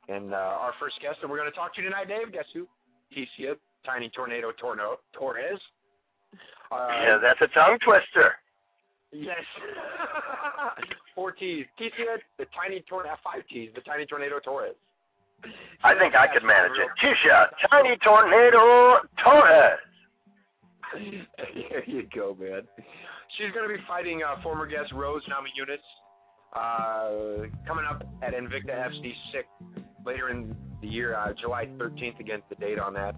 And our first guest that we're going to talk to tonight, Dave, guess who? Tecia, Tiny Tornado Torres. Yeah, that's a tongue twister. Yes. 4 T's. Tecia, the Tiny Tornado, 5 T's, the Tiny Tornado Torres. I think I could manage it. Tecia, Tiny Tornado Torres. There you go, man. She's going to be fighting former guest Rose Namajunas coming up at Invicta FC 6 later in the year, July 13th, against the date on that.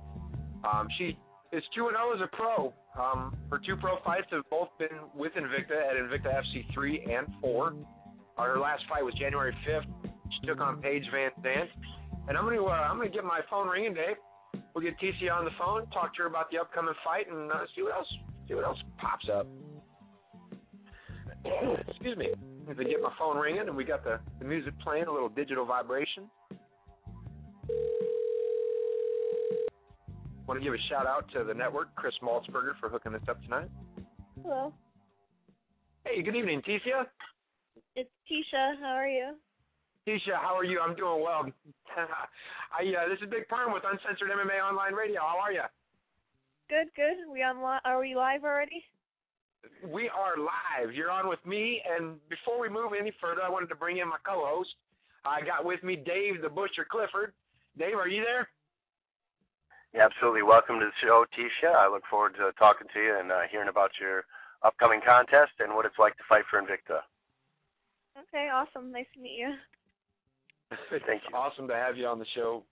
She is 2-0 as a pro. Her 2 pro fights have both been with Invicta at Invicta FC 3 and 4. Her last fight was January 5th. She took on Paige Van Zandt. And I'm gonna get my phone ringing, Dave. We'll get Tecia on the phone, talk to her about the upcoming fight, and see what else pops up. Excuse me. As I get my phone ringing, and we got the music playing, a little digital vibration. Want to give a shout out to the network, Chris Maltsburger, for hooking us up tonight. Hello. Hey, good evening, Tecia. It's Tecia. How are you? Tecia, how are you? I'm doing well. This is Big Perm with Uncensored MMA Online Radio. How are you? Good. Are we live already? We are live. You're on with me, and before we move any further, I wanted to bring in my co-host. I got with me Dave the Butcher Clifford. Dave, are you there? Yeah, absolutely. Welcome to the show, Tecia. I look forward to talking to you and hearing about your upcoming contest and what it's like to fight for Invicta. Okay, awesome. Nice to meet you. Thank you. Awesome to have you on the show.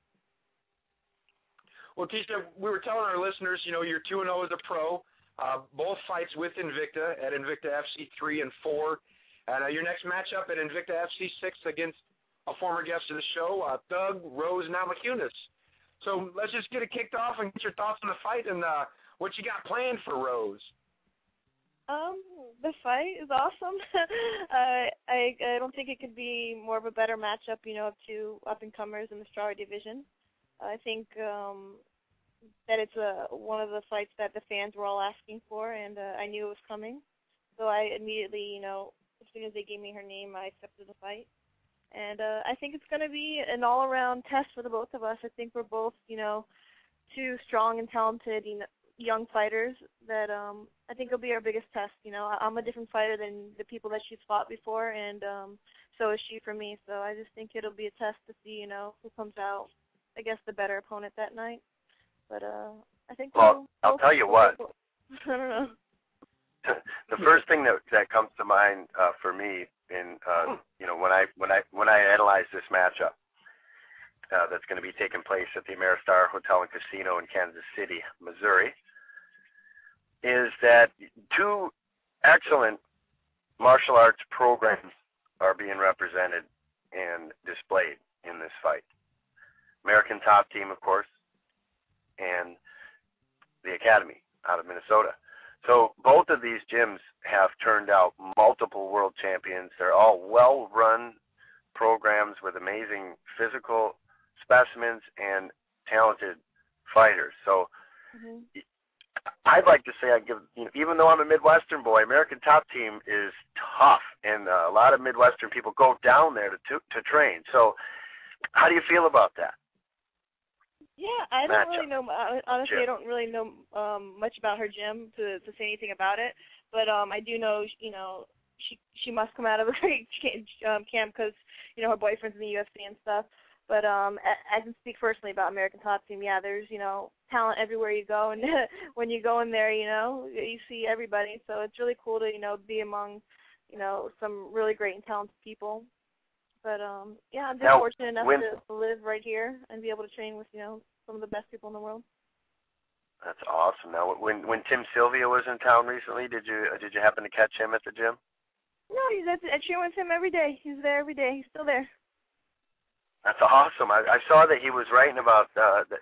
Well, Tecia, we were telling our listeners, you're 2-0 as a pro. Both fights with Invicta at Invicta FC 3 and 4. And your next matchup at Invicta FC 6 against a former guest of the show, Thug Rose Namajunas. So let's just get it kicked off and get your thoughts on the fight and what you got planned for Rose. The fight is awesome. I don't think it could be more of a better matchup, of 2 up-and-comers in the strawweight division. I think that it's one of the fights that the fans were all asking for, and I knew it was coming. So I immediately, as soon as they gave me her name, I accepted the fight. And I think it's going to be an all-around test for the both of us. I think we're both, 2 strong and talented, young fighters that I think will be our biggest test. I'm a different fighter than the people that she's fought before, and so is she for me. So I just think it'll be a test to see, who comes out, I guess, the better opponent that night. But I think I'll tell you what. I don't know. The first thing that comes to mind for me in when I analyze this matchup that's going to be taking place at the Ameristar Hotel and Casino in Kansas City, Missouri, is that 2 excellent martial arts programs are being represented and displayed in this fight. American Top Team, of course, and the Academy out of Minnesota. So both of these gyms have turned out multiple world champions. They're all well-run programs with amazing physical specimens and talented fighters. So I'd like to say I give, even though I'm a Midwestern boy, American Top Team is tough, and a lot of Midwestern people go down there to train. So how do you feel about that? Yeah, I don't really know. Honestly, Gym. I don't really know much about her gym to say anything about it. But I do know, she must come out of a great camp because, her boyfriend's in the UFC and stuff. But I can speak personally about American Top Team. Yeah, there's, talent everywhere you go. And when you go in there, you see everybody. So it's really cool to, be among, some really great and talented people. But, yeah, I'm just fortunate enough to live right here and be able to train with, some of the best people in the world. That's awesome. Now, when Tim Sylvia was in town recently, did you happen to catch him at the gym? No, I train with him every day. He's there every day. He's still there. That's awesome. I saw that he was writing about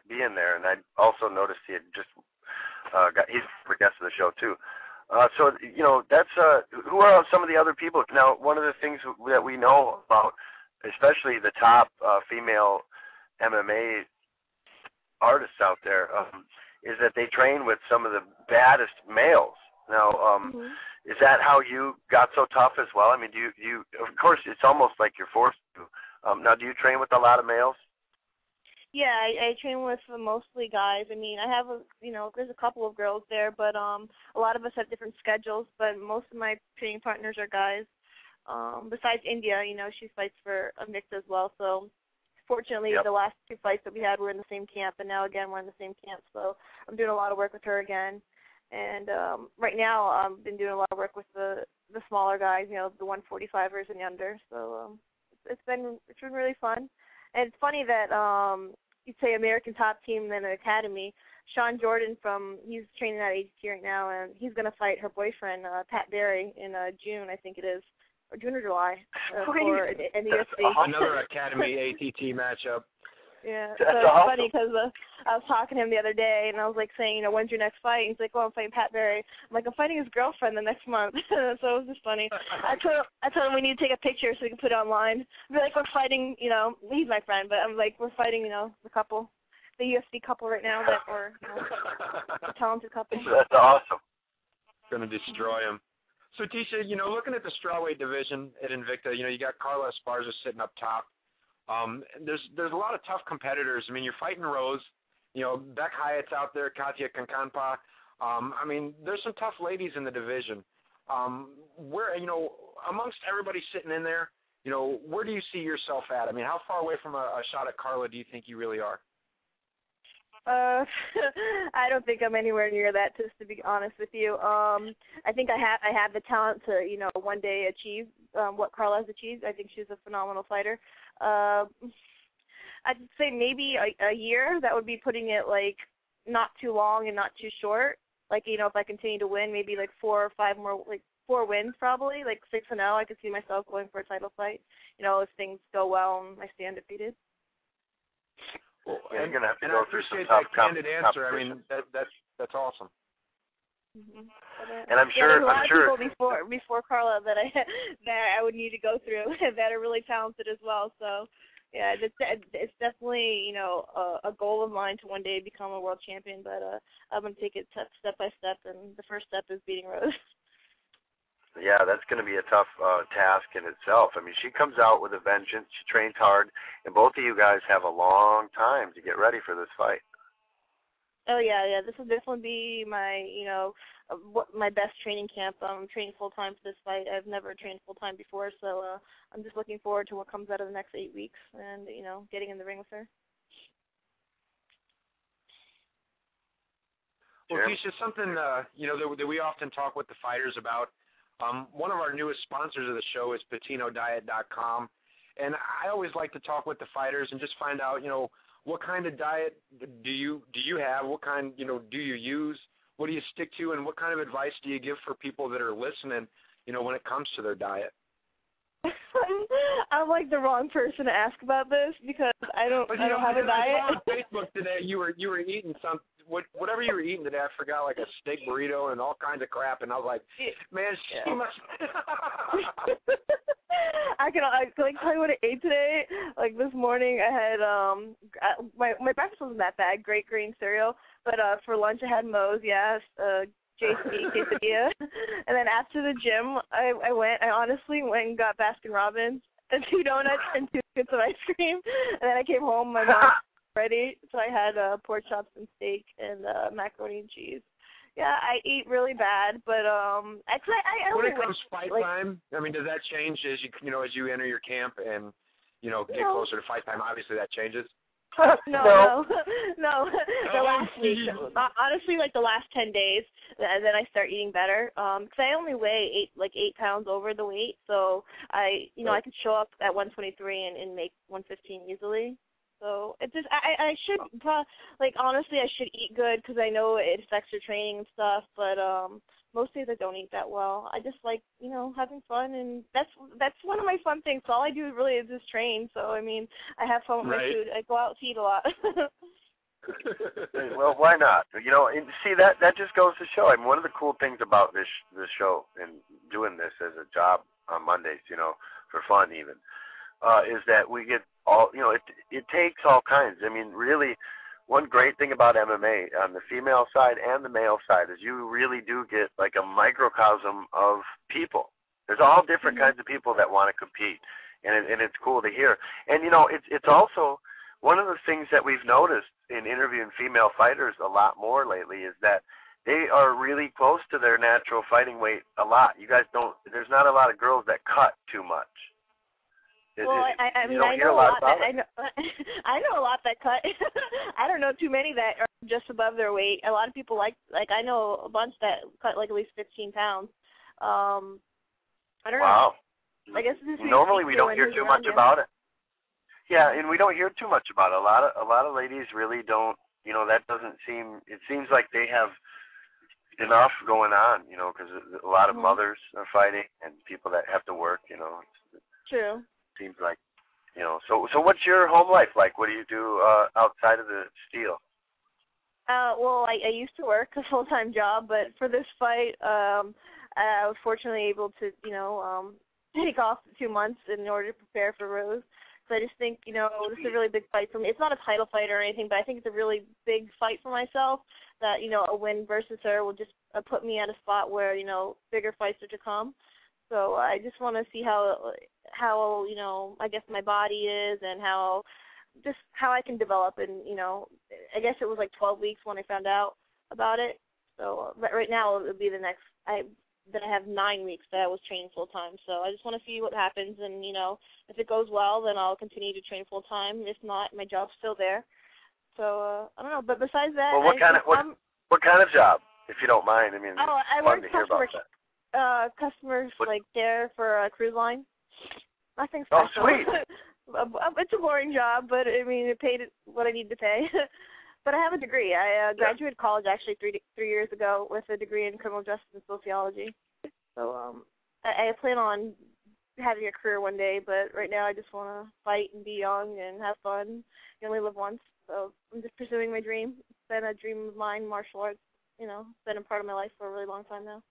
being there, and I also noticed he had just he's a guest of the show, too. So, that's who are some of the other people? Now, one of the things that we know about, especially the top female MMA artists out there, is that they train with some of the baddest males. Now, is that how you got so tough as well? I mean, do you of course, it's almost like you're forced to. Now, do you train with a lot of males, Yeah, I train with mostly guys. I mean, I have there's a couple of girls there, but a lot of us have different schedules. But most of my training partners are guys. Besides India, she fights for Invicta as well. So fortunately, the last 2 fights that we had were in the same camp, and now again we're in the same camp. So I'm doing a lot of work with her again. And right now I've been doing a lot of work with the smaller guys, the 145ers and under. So it's been really fun. And it's funny that you'd say American Top Team and then an academy. Sean Jordan he's training at ATT right now, and he's going to fight her boyfriend, Pat Barry, in June, I think it is, or June or July, in the UFC. Another academy ATT matchup. Yeah, that's so it's awesome. funny because I was talking to him the other day, and I was like saying, when's your next fight? And he's like, I'm fighting Pat Barry. I'm like, I'm fighting his girlfriend the next month. So it was just funny. I told him we need to take a picture so we can put it online. Be like, we're fighting, he's my friend, but I'm like, we're fighting, the couple, the UFC couple right now that we're a talented couple. That's awesome. Going to destroy him. So Tecia, looking at the strawweight division at Invicta, you got Carla Esparza sitting up top. There's a lot of tough competitors. I mean, you're fighting Rose, Beck Hyatt's out there, Katia Kankanpa. I mean, there's some tough ladies in the division. Where, amongst everybody sitting in there, where do you see yourself at? I mean, how far away from a shot at Carla do you think you really are? I don't think I'm anywhere near that, just to be honest with you. I think I have the talent to, one day achieve what Carla has achieved. I think she's a phenomenal fighter. I'd say maybe a year. That would be putting it like not too long and not too short. Like, if I continue to win, maybe like 4 or 5 more, like 4 wins probably, like 6-0. I could see myself going for a title fight. If things go well and I stay undefeated. Well, you're gonna have to go through some tough tough candid answer. I mean, that's awesome. Mm-hmm. And I'm sure, there's a lot of people before Carla that I would need to go through that are really talented as well. So yeah, it's definitely a goal of mine to one day become a world champion. But I'm gonna take it step by step, and the first step is beating Rose. Yeah, that's going to be a tough task in itself. I mean, she comes out with a vengeance. She trains hard, and both of you guys have a long time to get ready for this fight. Oh yeah. This will definitely be my my best training camp. I'm training full time for this fight. I've never trained full time before, so I'm just looking forward to what comes out of the next 8 weeks and getting in the ring with her. Well, Tecia, something that we often talk with the fighters about. One of our newest sponsors of the show is PatinoDiet.com, and I always like to talk with the fighters and just find out, what kind of diet do you have? What kind, do you use? What do you stick to? And what kind of advice do you give for people that are listening, when it comes to their diet? I'm like the wrong person to ask about this because I don't have a diet. I saw on Facebook today you were eating whatever you were eating today. I forgot, like a steak burrito and all kinds of crap, and I was like, man, she must. I can tell you what I ate today. Like this morning, I had my breakfast wasn't that bad. Great green cereal, but for lunch I had Moe's. JC quesadilla, and then after the gym, I honestly went and got Baskin Robbins and 2 donuts and 2 scoops of ice cream, and then I came home. My mom ready, so I had pork chops and steak and macaroni and cheese. Yeah, I eat really bad, but I when it comes fight time, I mean, does that change as you enter your camp and get closer to fight time? Obviously, that changes. No. The last week, honestly, like the last 10 days, and then I start eating better. Because I only weigh 8 pounds over the weight, so I can show up at 123 and make 115 easily. So it just I should honestly I should eat good because I know it affects your training and stuff, but most days I don't eat that well. I just like having fun, and that's one of my fun things. So all I do really is just train. So I mean I have fun with my food. I go out to eat a lot. Well, why not? And see that just goes to show. I mean, one of the cool things about this show and doing this as a job on Mondays, for fun even, is that we get all it takes all kinds. I mean, really. One great thing about MMA on the female side and the male side is you really do get like a microcosm of people. There's all different kinds of people that want to compete, and it's cool to hear. And it's also one of the things that we've noticed in interviewing female fighters a lot more lately is that they are really close to their natural fighting weight a lot. You guys don't. There's not a lot of girls that cut too much. Well, I mean, you don't I hear know a lot that. about it. I know a lot that cut. I don't know too many that are just above their weight. A lot of people like I know a bunch that cut like at least 15 pounds. I don't know. Wow. I guess this is normally we don't hear too much about it. Yeah, and we don't hear too much about it. A lot of ladies really don't. You know, that doesn't seem. It seems like they have enough going on. You know, because a lot of mothers are fighting and people that have to work. You know. True. Seems like, you know. So what's your home life like? What do you do outside of the steel? Well, I used to work a full-time job, but for this fight, I was fortunately able to, take off 2 months in order to prepare for Rose. So I just think, this is a really big fight for me. It's not a title fight or anything, but I think it's a really big fight for myself that, a win versus her will just put me at a spot where, bigger fights are to come. So I just want to see how I guess my body is and how I can develop. And, I guess it was like 12 weeks when I found out about it. So right now it would be I have 9 weeks that I was training full-time. So I just want to see what happens. And, if it goes well, then I'll continue to train full-time. If not, my job's still there. So, I don't know. But besides that, what kind of job, if you don't mind? I mean, I fun work to hear about that. Customers like care for a cruise line. Nothing special. Oh, sweet. It's a boring job, but I mean, it paid what I need to pay. But I have a degree. I graduated college actually 3 years ago with a degree in criminal justice and sociology. So I plan on having a career one day, but right now I just want to fight and be young and have fun. You only live once, so I'm just pursuing my dream. It's been a dream of mine, martial arts. It's been a part of my life for a really long time now.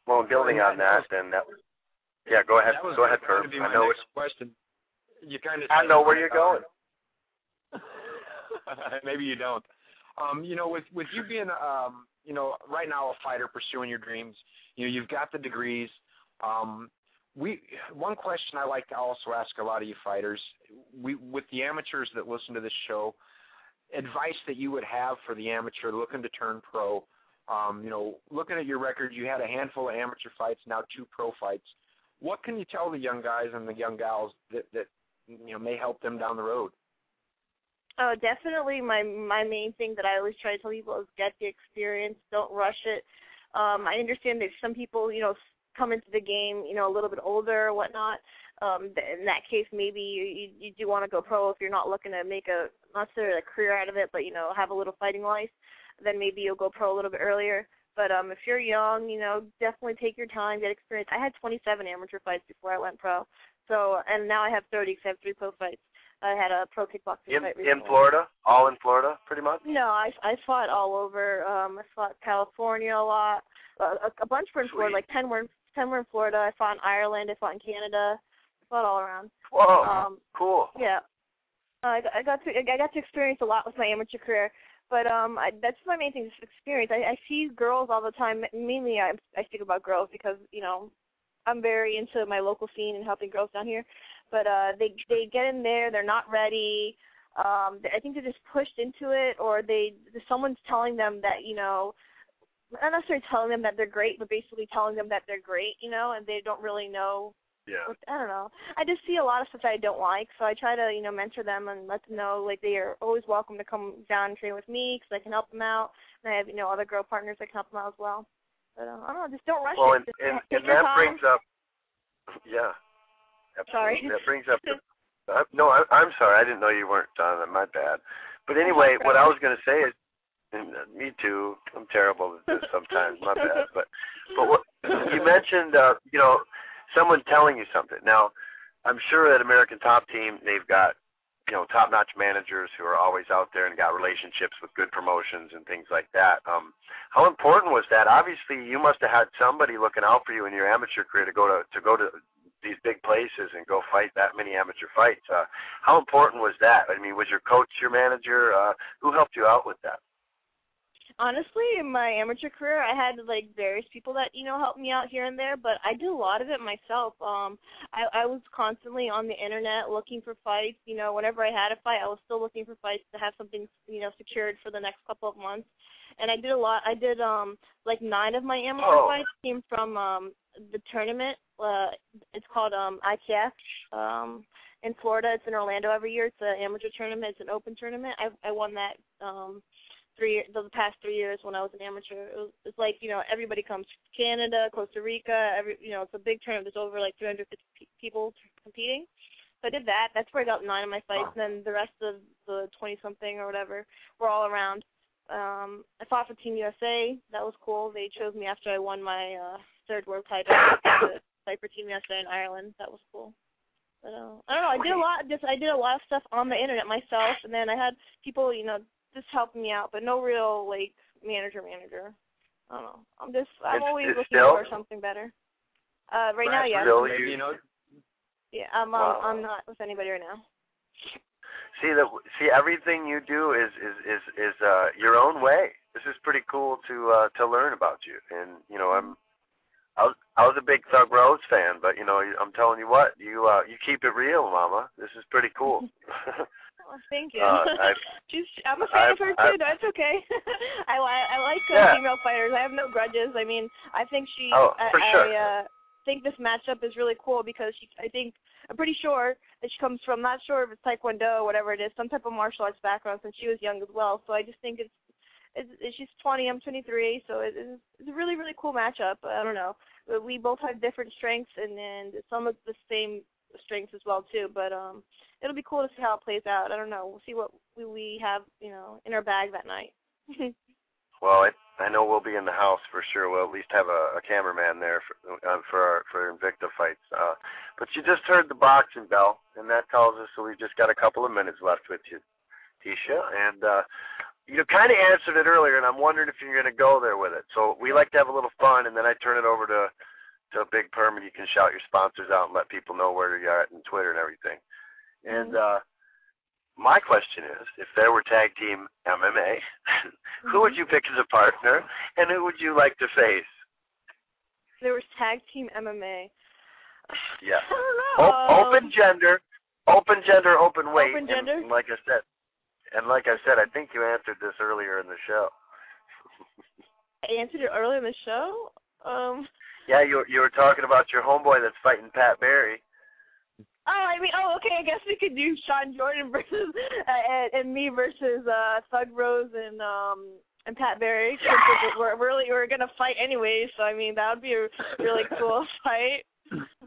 Well, building on that, then yeah, go ahead. Go ahead, Perm. I know which question. You kind of. I know where you're going. Maybe you don't. With you being, right now a fighter pursuing your dreams, you've got the degrees. One question I like to also ask a lot of you fighters, with the amateurs that listen to this show, advice that you would have for the amateur looking to turn pro. Looking at your record, you had a handful of amateur fights, now 2 pro fights. What can you tell the young guys and the young gals that may help them down the road? Oh, definitely. My main thing that I always try to tell people is get the experience. Don't rush it. I understand that some people, come into the game, a little bit older or whatnot. In that case, maybe you do want to go pro if you're not looking to make not necessarily a career out of it, but, have a little fighting life. Then maybe you'll go pro a little bit earlier. But if you're young, definitely take your time, get experience. I had 27 amateur fights before I went pro. So, and now I have 30 because I have 3 pro fights. I had a pro kickboxing fight recently. In Florida? All in Florida, pretty much? No, I fought all over. I fought California a lot. A bunch were in Florida, like 10 were in Florida. I fought in Ireland. I fought in Canada. I fought all around. Whoa, cool. Yeah. I got to experience a lot with my amateur career. But that's my main thing, is experience. I see girls all the time. Mainly I speak about girls because, I'm very into my local scene and helping girls down here. But they get in there, they're not ready. I think they're just pushed into it, or someone's telling them that, not necessarily telling them that they're great, but basically telling them that they're great, and they don't really know. Yeah. I don't know. I just see a lot of stuff that I don't like, so I try to, mentor them and let them know, like, they are always welcome to come down and train with me because I can help them out. And I have, other girl partners that can help them out as well. But, I don't know, just don't rush it. And that brings up, yeah. Absolutely. Sorry. That brings up, no, I'm sorry. I didn't know you weren't done. My bad. But anyway, what I was going to say is, and me too, I'm terrible at this sometimes, my bad. But what you mentioned, someone telling you something. Now, I'm sure at American Top Team, they've got, top-notch managers who are always out there and got relationships with good promotions and things like that. How important was that? Obviously, you must have had somebody looking out for you in your amateur career to go to these big places and go fight that many amateur fights. How important was that? I mean, was your coach your manager? Who helped you out with that? Honestly, in my amateur career, I had like various people that helped me out here and there, but I did a lot of it myself. I was constantly on the internet looking for fights. Whenever I had a fight, I was still looking for fights to have something secured for the next couple of months. And I did a lot. I did like 9 of my amateur fights came from the tournament. It's called ITF in Florida. It's in Orlando every year. It's an amateur tournament. It's an open tournament. I won that the past 3 years when I was an amateur. It's like everybody comes from Canada, Costa Rica. It's a big tournament. There's over like 350 people competing. So I did that. That's where I got 9 of my fights. And then the rest of the 20-something or whatever were all around. I fought for Team USA. That was cool. They chose me after I won my 3rd world title to fight for Team USA in Ireland. That was cool. But I don't know. I did a lot of stuff on the internet myself, and then I had people, just helping me out, but no real like manager. I don't know. I'm always looking for something better. Right now, yeah. Really? Yeah, I'm not with anybody right now. See, everything you do is your own way. This is pretty cool to learn about you. And I was a big Thug Rose fan, but I'm telling you what, you keep it real, Mama. This is pretty cool. Oh, thank you. I'm a fan of her too. That's okay. I like female fighters. I have no grudges. I mean, I think I think this matchup is really cool because I'm pretty sure that she comes from, not sure if it's Taekwondo or whatever it is, some type of martial arts background since she was young as well. So I just think she's 20, I'm 23, so it's a really, really cool matchup. I don't know. We both have different strengths and some of the same strengths as well too, but it'll be cool to see how it plays out. I don't know. We'll see what we have, in our bag that night. Well, I know we'll be in the house for sure. We'll at least have a cameraman there for Invicta fights. But you just heard the boxing bell, and that tells us that we've just got a couple of minutes left with you, Tecia. And you kind of answered it earlier, and I'm wondering if you're going to go there with it. So we like to have a little fun, and then I turn it over to Big Perm, and you can shout your sponsors out and let people know where you're at on Twitter and everything. And my question is, if there were tag team MMA, who would you pick as a partner, and who would you like to face? There was tag team MMA. Yeah. I don't know. Open gender, open weight. Open gender? And like I said, I think you answered this earlier in the show. I answered it earlier in the show? Yeah, you were talking about your homeboy that's fighting Pat Barry. Okay, I guess we could do Sean Jordan versus and me versus Thug Rose and Pat Barry. We're gonna fight anyway, so I mean that would be a really cool fight.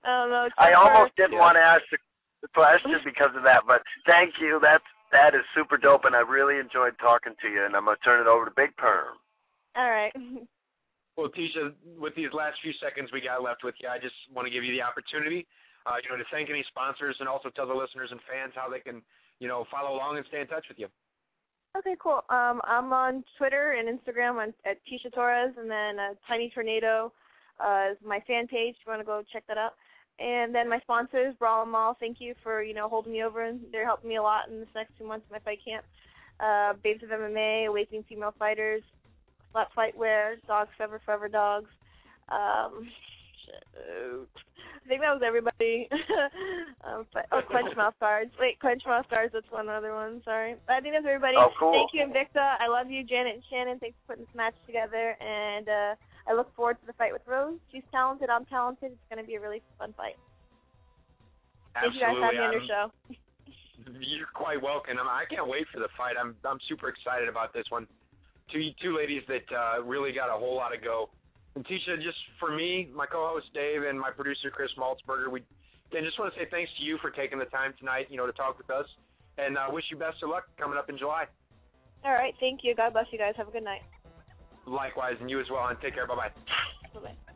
I don't know. I almost didn't want to ask the question because of that, but thank you. That is super dope, and I really enjoyed talking to you. And I'm gonna turn it over to Big Perm. All right. Well, Tecia, with these last few seconds we got left with you, I just want to give you the opportunity, to thank any sponsors and also tell the listeners and fans how they can, follow along and stay in touch with you. Okay, cool. I'm on Twitter and Instagram at Tecia Torres, and then Tiny Tornado is my fan page if you want to go check that out. And then my sponsors, Brawl and Mall, thank you for, holding me over. They're helping me a lot in this next 2 months of my fight camp. Babes of MMA, Awakening Female Fighters, Flat Fightwear, Dogs Forever Dogs. I think that was everybody. Clench Mouth Guards. Wait, Clench Mouth Guards, that's one other one, sorry. I think that's everybody. Oh, cool. Thank you, Invicta. I love you, Janet and Shannon. Thanks for putting this match together. And I look forward to the fight with Rose. She's talented. I'm talented. It's going to be a really fun fight. Absolutely. Thank you guys for having me on your show. You're quite welcome. I can't wait for the fight. I'm super excited about this one. Two ladies that really got a whole lot of go. And Tecia, just for me, my co-host Dave, and my producer Chris Maltsburger, we just want to say thanks to you for taking the time tonight, to talk with us, and wish you best of luck coming up in July. All right, thank you. God bless you guys. Have a good night. Likewise, and you as well, and take care. Bye-bye. Bye-bye.